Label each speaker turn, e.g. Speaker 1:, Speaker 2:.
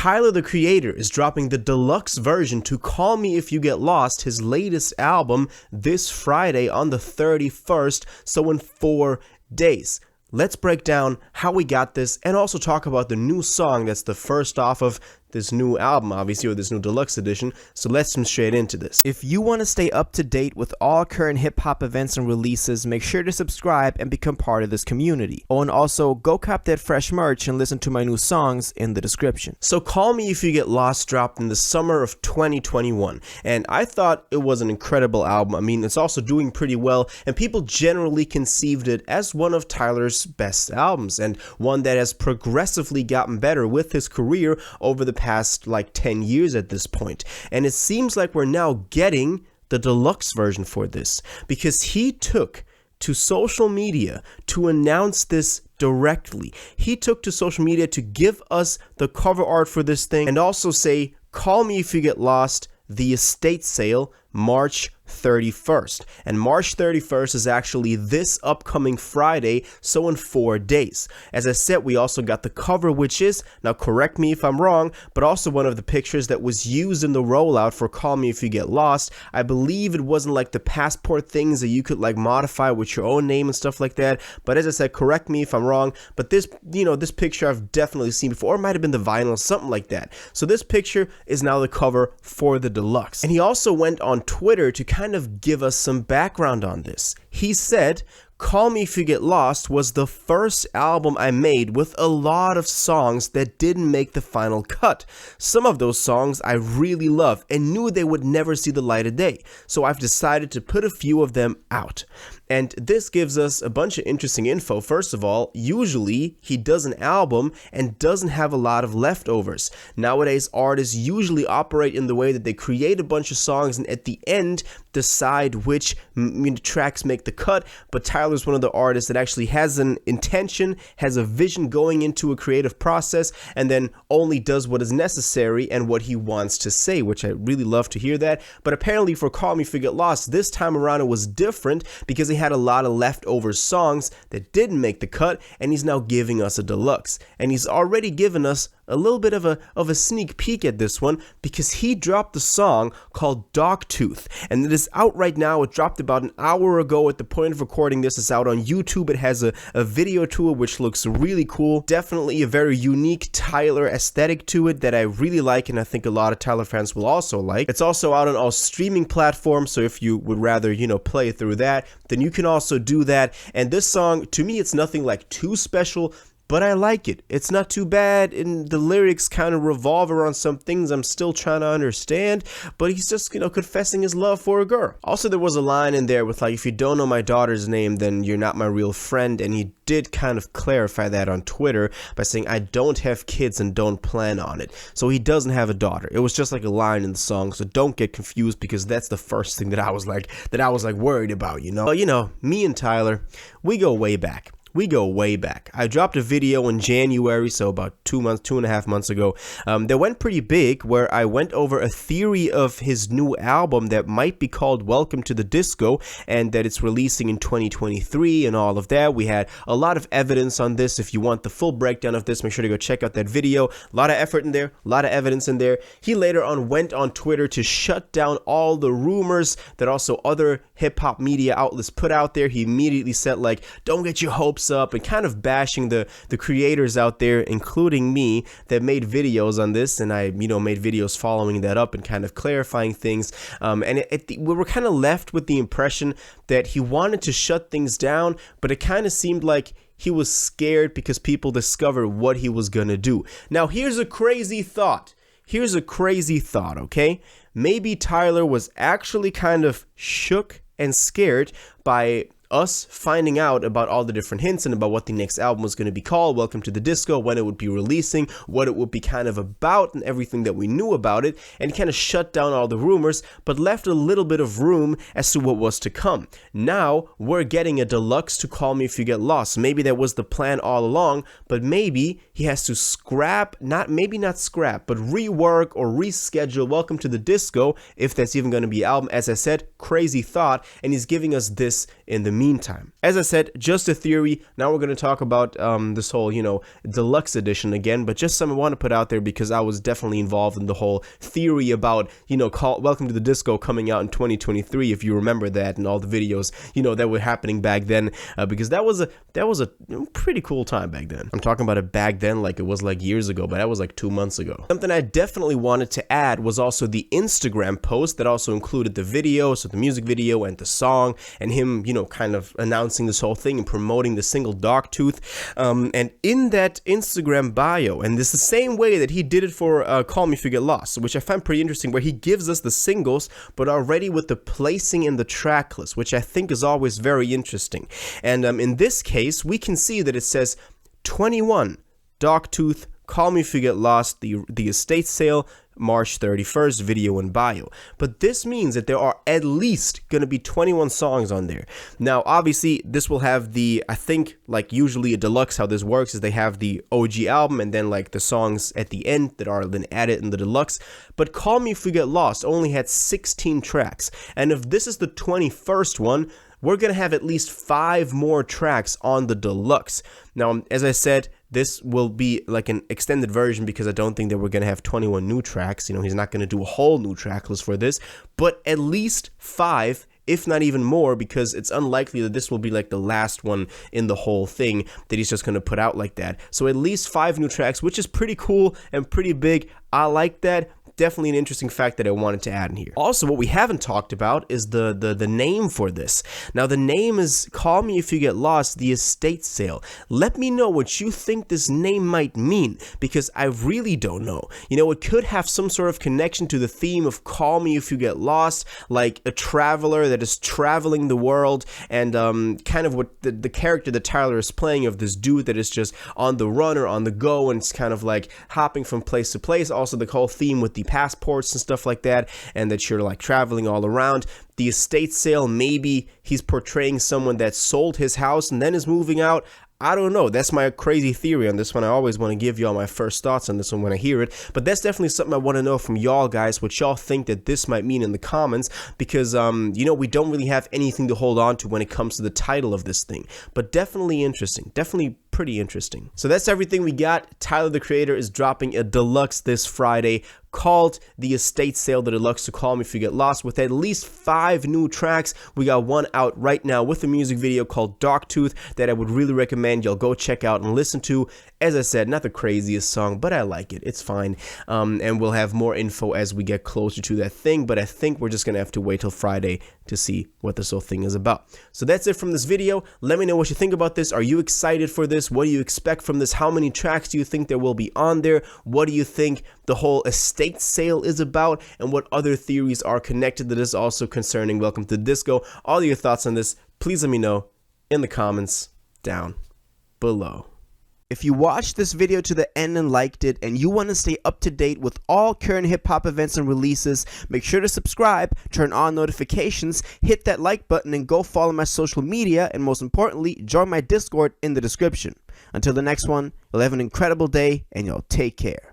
Speaker 1: Tyler, the Creator, is dropping the deluxe version to Call Me If You Get Lost, his latest album, this Friday on the 31st, so in 4 days. Let's break down how we got this and also talk about the new song that's the first off of this new album, obviously, or this new deluxe edition. So let's jump straight into this. If you want to stay up to date with all current hip-hop events and releases, make sure to subscribe and become part of this community. Oh, and also go cop that fresh merch and listen to my new songs in the description. So Call Me If You Get Lost dropped in the summer of 2021, and I thought it was an incredible album. I mean, it's also doing pretty well, and people generally conceived it as one of Tyler's best albums, and one that has progressively gotten better with his career over the past like 10 years at this point. And it seems like we're now getting the deluxe version for this, because he took to social media to announce this directly. He took to social media to give us the cover art for this thing and also say, Call Me If You Get Lost, the estate sale, March 31st. And March 31st is actually this upcoming Friday, so in 4 days. As I said, we also got the cover, which is, now correct me if I'm wrong, but also one of the pictures that was used in the rollout for Call Me If You Get Lost. I believe it wasn't like the passport things that you could like modify with your own name and stuff like that. But as I said, correct me if I'm wrong, but this, this picture I've definitely seen before, or it might have been the vinyl, something like that. So this picture is now the cover for the deluxe. And he also went on Twitter to kind of give us some background on this. He said, Call Me If You Get Lost was the first album I made with a lot of songs that didn't make the final cut. Some of those songs I really love and knew they would never see the light of day, so I've decided to put a few of them out. And this gives us a bunch of interesting info. First of all, usually he does an album and doesn't have a lot of leftovers. Nowadays, artists usually operate in the way that they create a bunch of songs and at the end decide which tracks make the cut. But Tyler's one of the artists that actually has an intention, has a vision going into a creative process, and then only does what is necessary and what he wants to say, which I really love to hear that. But apparently for Call Me If You Get Lost, this time around it was different because he had a lot of leftover songs that didn't make the cut, and he's now giving us a deluxe. And he's already given us a little bit of a sneak peek at this one, because he dropped a song called Dogtooth, and it is out right now. It dropped about an hour ago at the point of recording this. It's out on YouTube. It has a video to it which looks really cool. Definitely a very unique Tyler aesthetic to it that I really like, and I think a lot of Tyler fans will also like. It's also out on all streaming platforms, so if you would rather play through that, then you can also do that. And this song, to me, it's nothing like too special, but I like it. It's not too bad, and the lyrics kind of revolve around some things I'm still trying to understand, but he's just, confessing his love for a girl. Also, there was a line in there with like, if you don't know my daughter's name, then you're not my real friend, and he did kind of clarify that on Twitter by saying, I don't have kids and don't plan on it. So he doesn't have a daughter. It was just like a line in the song, so don't get confused, because that's the first thing that I was like worried about, me and Tyler, we go way back. I dropped a video in January, so about 2.5 months ago, that went pretty big, where I went over a theory of his new album that might be called Welcome to the Disco, and that it's releasing in 2023 and all of that. We had a lot of evidence on this. If you want the full breakdown of this, make sure to go check out that video. A lot of effort in there, a lot of evidence in there. He later on went on Twitter to shut down all the rumors that also other hip-hop media outlets put out there. He immediately said, like, don't get your hopes up, and kind of bashing the creators out there, including me, that made videos on this, and I made videos following that up and kind of clarifying things, and we were kind of left with the impression that he wanted to shut things down, but it kind of seemed like he was scared because people discovered what he was gonna do. Now here's a crazy thought, okay? Maybe Tyler was actually kind of shook and scared by us finding out about all the different hints and about what the next album was going to be called, Welcome to the Disco, when it would be releasing, what it would be kind of about, and everything that we knew about it, and kind of shut down all the rumors, but left a little bit of room as to what was to come. Now, we're getting a deluxe to Call Me If You Get Lost. Maybe that was the plan all along, but maybe he has to maybe not scrap, but rework or reschedule Welcome to the Disco, if that's even going to be an album. As I said, crazy thought, and he's giving us this in the meantime. As I said, just a theory. Now we're going to talk about this whole, deluxe edition again, but just something I want to put out there because I was definitely involved in the whole theory about, Welcome to the Disco coming out in 2023, if you remember that, and all the videos, that were happening back then, because that was a pretty cool time back then. I'm talking about it back then like it was like years ago, but that was like 2 months ago. Something I definitely wanted to add was also the Instagram post that also included the video, so the music video and the song, and him, kind of announcing this whole thing and promoting the single Dogtooth. And in that Instagram bio, and this is the same way that he did it for Call Me If You Get Lost, which I find pretty interesting, where he gives us the singles, but already with the placing in the track list, which I think is always very interesting. And in this case, we can see that it says 21, Dogtooth, Call Me If You Get Lost, the estate sale, March 31st, video and bio. But this means that there are at least going to be 21 songs on there. Now, obviously, this will have I think, like usually a deluxe, how this works is they have the OG album and then like the songs at the end that are then added in the deluxe. But Call Me If You Get Lost only had 16 tracks. And if this is the 21st one, we're going to have at least 5 more tracks on the deluxe. Now, as I said, this will be like an extended version because I don't think that we're going to have 21 new tracks. He's not going to do a whole new track list for this, but at least 5, if not even more, because it's unlikely that this will be like the last one in the whole thing that he's just going to put out like that. So at least 5 new tracks, which is pretty cool and pretty big. I like that. Definitely an interesting fact that I wanted to add in here. Also, what we haven't talked about is the name for this. Now, the name is Call Me If You Get Lost, the estate sale. Let me know what you think this name might mean, because I really don't know. It could have some sort of connection to the theme of Call Me If You Get Lost, like a traveler that is traveling the world, and kind of what the character that Tyler is playing of this dude that is just on the run or on the go, and it's kind of like hopping from place to place. Also, the whole theme with the passports and stuff like that, and that you're like traveling all around. The estate sale, maybe he's portraying someone that sold his house and then is moving out. I don't know. That's my crazy theory on this one. I always want to give y'all my first thoughts on this one when I hear it. But that's definitely something I want to know from y'all guys, what y'all think that this might mean in the comments. Because, we don't really have anything to hold on to when it comes to the title of this thing. But definitely interesting. Definitely pretty interesting. So that's everything we got. Tyler, the Creator, is dropping a deluxe this Friday called The Estate Sale, the deluxe to Call Me If You Get Lost, with at least 5 new tracks. We got one out right now with a music video called Dogtooth that I would really recommend y'all go check out and listen to. As I said, not the craziest song, but I like it. It's fine. And we'll have more info as we get closer to that thing, but I think we're just gonna have to wait till Friday to see what this whole thing is about. So that's it from this video. Let me know what you think about this. Are you excited for this? What do you expect from this? How many tracks do you think there will be on there? What do you think the whole estate sale is about? And what other theories are connected to this also concerning Welcome to the Disco? All your thoughts on this, please let me know in the comments down below. If you watched this video to the end and liked it, and you want to stay up to date with all current hip-hop events and releases, make sure to subscribe, turn on notifications, hit that like button, and go follow my social media, and most importantly, join my Discord in the description. Until the next one, you'll have an incredible day, and you'll take care.